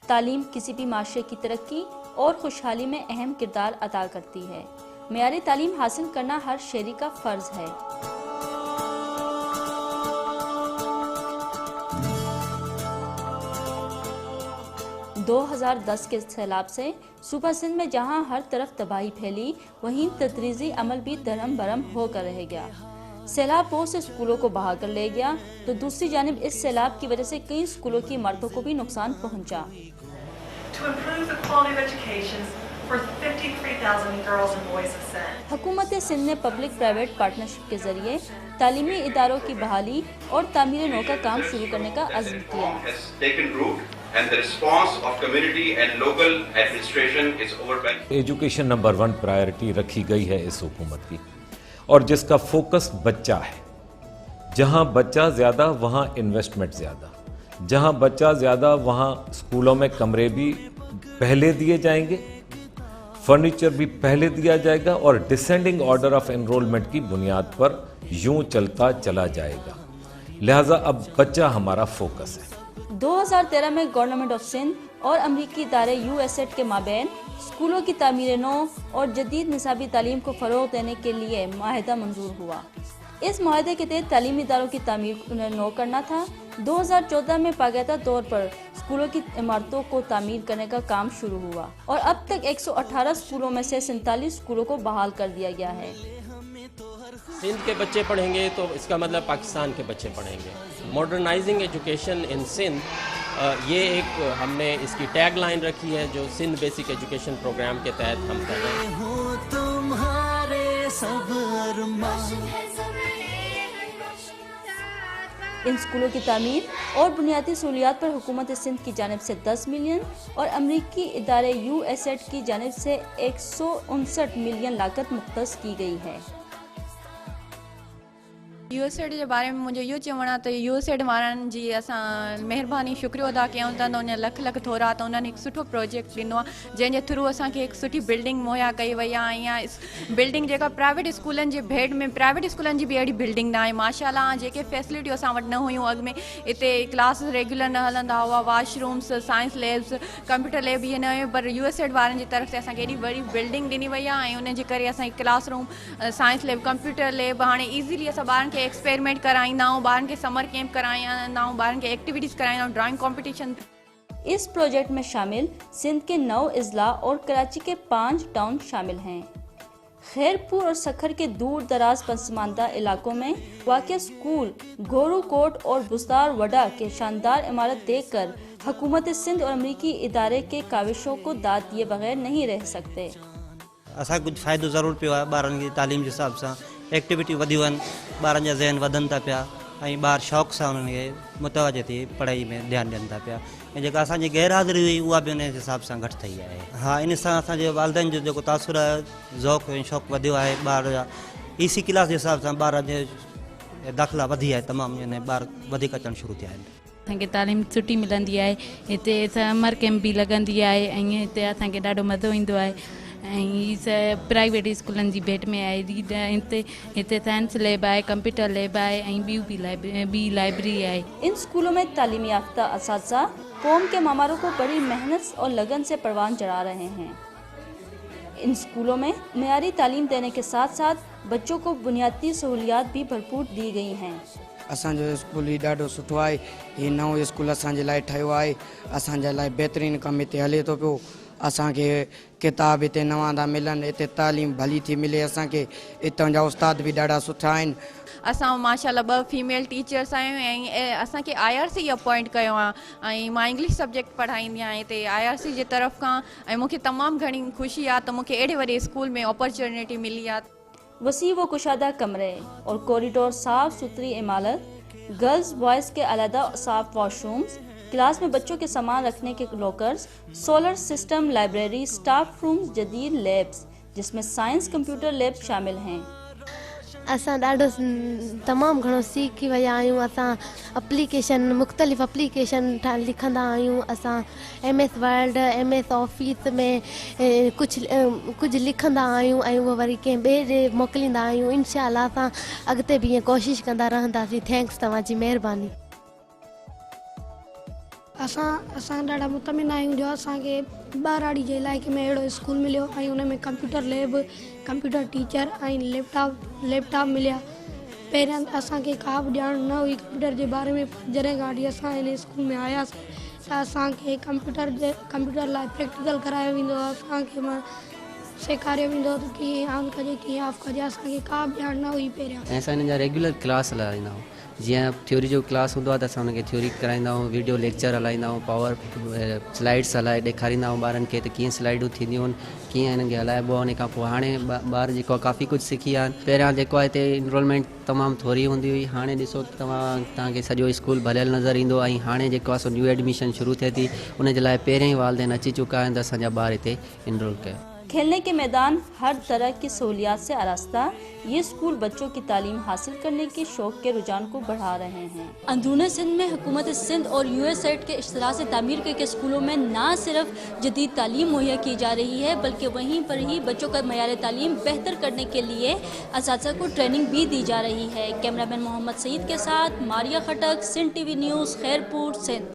تعلیم کسی بھی معاشرے کی ترقی اور خوشحالی میں اہم کردار ادا کرتی ہے۔ معیاری تعلیم حاصل کرنا ہر شہری کا فرض ہے۔ 2010 کے سیلاب سے صوبہ سندھ میں جہاں ہر طرف تباہی پھیلی، وہیں تدریسی عمل بھی درہم برہم ہو کر رہ گیا۔ سیلاب بہت سے اسکولوں کو بہا کر لے گیا تو دوسری جانب اس سیلاب کی وجہ سے کئی اسکولوں کی عمارتوں کو بھی نقصان پہنچا۔ حکومت سندھ نے پبلک پرائیویٹ پارٹنرشپ کے ذریعے تعلیمی اداروں کی بحالی اور تعمیر نو کا کام شروع کرنے کا عزم کیا۔ ایجوکیشن نمبر 1 پرائرٹی رکھی گئی ہے اس حکومت کی، اور جس کا فوکس بچہ ہے۔ جہاں بچہ زیادہ وہاں انویسٹمنٹ زیادہ، جہاں بچہ زیادہ وہاں اسکولوں میں کمرے بھی پہلے دیے جائیں گے، فرنیچر بھی پہلے دیا جائے گا، اور ڈسینڈنگ آرڈر آف انرولمنٹ کی بنیاد پر یوں چلتا چلا جائے گا۔ لہٰذا اب بچہ ہمارا فوکس ہے۔ 2013 میں گورنمنٹ آف سندھ اور امریکی ادارے USAID کے مابین اسکولوں کی تعمیر نو اور جدید نصابی تعلیم کو فروغ دینے کے لیے معاہدہ منظور ہوا۔ اس معاہدے کے تحت تعلیمی اداروں کی تعمیر نو کرنا تھا۔ 2014 میں باقاعدہ طور پر اسکولوں کی عمارتوں کو تعمیر کرنے کا کام شروع ہوا، اور اب تک 118 اسکولوں میں سے 47 اسکولوں کو بحال کر دیا گیا ہے۔ سندھ کے بچے پڑھیں گے تو اس کا مطلب پاکستان کے بچے پڑھیں گے۔ ماڈرنائزنگ ایجوکیشن ان سندھ، یہ ایک ہم نے اس کی ٹیگ لائن رکھی ہے جو سندھ بیسک ایجوکیشن پروگرام کے تحت ہم کر رہے ہیں۔ ان اسکولوں کی تعمیر اور بنیادی سہولیات پر حکومت سندھ کی جانب سے 10 ملین اور امریکی ادارے USAID کی جانب سے 159 ملین لاگت مختص کی گئی ہے۔ USAID کے بارے میں مجھے یہ چونا تو USAID وارن جی اساں مہربانی شکریہ ادا کیوں تا انہیں لکھ لکھ تھورا تو انہوں نے ایک سٹھو پروجیکٹ ڈنو جن کے تھرو اساں کے ایک سٹھی بلڈنگ مہیا کئی وئی ہے۔ یا بلڈنگ جگہ پرائیویٹ اسکولن کے بھیڑ میں پرائیویٹ اسکولن کی بھی اڑی بلڈنگ نہ ہے ماشاءاللہ، جے فیسلٹیوں اساں وٹ نہ ہویوں اگ میں اتنے کلاس ریگولر نہ ہلندا ہوا، wash rooms, science labs, computer lab یہ نہ پر USAID وارن کی طرف سے اساں کے ایڈی بڑی بلڈنگ ڈنی وئی ہے، ان کے کرے اساں class room, science lab, computer lab ہاں ایزیلی اساں ॿारनि खे ایکسپیریمنٹ کرائیں، ॿारनि खे समर कैंप کرائیں، ॿारनि खे ایکٹیویٹیز کرائیں، ڈرائنگ کمپٹیشن۔ اس پروجیکٹ میں شامل سندھ کے 9 اضلاع اور کراچی کے 5 ٹاؤن شامل ہیں۔ خیرپور اور سکھر کے دور دراز پسماندہ علاقوں میں واقع اسکول گورو کوٹ اور بستار وڈا کے شاندار عمارت دیکھ کر حکومت سندھ اور امریکی ادارے کے کاوشوں کو داد دیے بغیر نہیں رہ سکتے۔ اساں کچھ فائدو ضرور پیو ہے ॿारनि کی تعلیم کے حساب سے، ایکٹیویٹی ودیوں ہیں، ॿारनि जा ذہن वधनि था पिया ऐं ॿार शौक़ सां उन्हनि खे मुतवजह थी पढ़ाई में ध्यानु ॾियनि था पिया। ऐं जेका असांजी गैरहाज़िरी हुई उहा बि उन हिसाब सां घटि थी आहे। हा, इन सां असांजे वालिदैन जो जेको तासुर आहे, ज़ौक़ ऐं शौक़ु वधियो आहे। ॿार जा EC क्लास जे हिसाब सां ॿार जे दाख़िला वधी आहे तमामु, यानी ॿार वधीक अचणु शुरू थिया आहिनि। असांखे तालीम सुठी मिलंदी आहे, हिते समर कैंप बि लॻंदी आहे ऐं हिते असांखे ॾाढो मज़ो ईंदो आहे। ऐं प्राइवेट स्कूलनि जी भेट में आहे, हिते साइंस लैब आहे, कंप्यूटर लैब आहे ऐं ॿी लाइब्रेरी आहे। ان اسکولوں میں تعلیمی یافتہ اساتذہ قوم کے معماروں کو بڑی محنت اور لگن سے پروان چڑھا رہے ہیں۔ ان اسکولوں میں معیاری تعلیم دینے کے ساتھ ساتھ بچوں کو بنیادی سہولیات بھی بھرپور دی گئی ہیں۔ असांजो स्कूल ही ॾाढो सुठो आहे। हीउ नओं स्कूल असांजे लाइ ठहियो आहे, असांजे लाइ बहितरीनु कमु हिते हले थो पियो। असांखे किताब हिते नवां था मिलनि, हिते तालीम भली थी मिले असांखे, हितां जा उस्ताद बि ॾाढा सुठा आहिनि। असां माशाल्लाह 2 फीमेल टीचर्स आहियूं ऐं असांखे IRC अपॉइंट कयो आहे ऐं मां इंग्लिश सब्जेक्ट पढ़ाईंदी आहियां हिते IRC जे तरफ़ खां। ऐं मूंखे तमामु घणी ख़ुशी आहे त मूंखे अहिड़े वॾे स्कूल में अपॉर्चुनिटी मिली आहे। وسیع و کشادہ کمرے اور کوریڈور، صاف ستھری عمارت، گرلز بوائز کے علیحدہ صاف واش رومز، کلاس میں بچوں کے سامان رکھنے کے lockers, solar system library, staff rooms, جدید لیبس جس میں سائنس کمپیوٹر لیب شامل ہیں۔ असां ॾाढो तमामु घणो सीखी विया आहियूं। असां मुख़्तलिफ़ एप्लीकेशन लिखंदा आहियूं। असां MS वर्ड, MS ऑफिस में कुझु लिखंदा आहियूं ऐं उहो वरी कंहिं ॿिए ॾे मोकिलींदा आहियूं। इंशाअल्लाह असां अॻिते बि ईअं कोशिशि कंदा रहंदासीं। थैंक्स, तव्हांजी महिरबानी। असां ॾाढा मुतमिन आहियूं जो असांखे ॿाराड़ी जे इलाइक़े में अहिड़ो स्कूल मिलियो ऐं उन में कंप्यूटर लैब, कंप्यूटर टीचर ऐं लैपटॉप मिलिया। पहिरियां असांखे का बि ॼाण न हुई कंप्यूटर जे बारे में, जॾहिं खां वठी असां हिन स्कूल में आयासीं त असांखे कंप्यूटर लाइ प्रैक्टिकल करायो वेंदो आहे, असांखे सेखारियो वेंदो त कीअं ऑन कजे कीअं ऑफ कजे, असांखे का बि ॼाण न हुई पहिरियां। ऐं असां हिन जा रेगुलर क्लास हलाईंदा आहियूं, जीअं थ्योरी जो क्लास हूंदो आहे त असां हुनखे थ्योरी कराईंदा आहियूं, वीडियो लेक्चर हलाईंदा आहियूं, पावर स्लाइड्स हलाए ॾेखारींदा आहियूं ॿारनि खे त कीअं स्लाइडूं थींदियूं आहिनि, कीअं हिननि खे हलाइबो आहे। उन खां पोइ हाणे ॿार जेको आहे काफ़ी कुझु सिखी विया आहिनि। पहिरियां जेको आहे हिते इनरोलमेंट तमामु थोरी हूंदी हुई, हाणे ॾिसो तव्हांखे सॼो स्कूल भरियल नज़र ईंदो, ऐं हाणे जेको आहे सो न्यू एडमिशन शुरू थिए थी, उन जे लाइ पहिरियों ई वालदेन अची चुका आहिनि त असांजा ॿार हिते इनरोल कयो। खेलने के मैदान, हर तरह की सहूलियात से आरास्ता, ये स्कूल बच्चों की तालीम हासिल करने के शौक़ के रुझान को बढ़ा रहे हैं। अंदरून सिंध में हुकूमत सिंध और यूएसएड के इश्तराक से तामीर के स्कूलों में न सिर्फ जदीद तालीम मुहैया की जा रही है, बल्कि वहीं पर ही बच्चों का मयार तालीम बेहतर करने के लिए असातिज़ा को ट्रेनिंग भी दी जा रही है। कैमरामैन मोहम्मद सईद के साथ मारिया खटक, सिंध टीवी न्यूज़, खैरपुर, सिंध।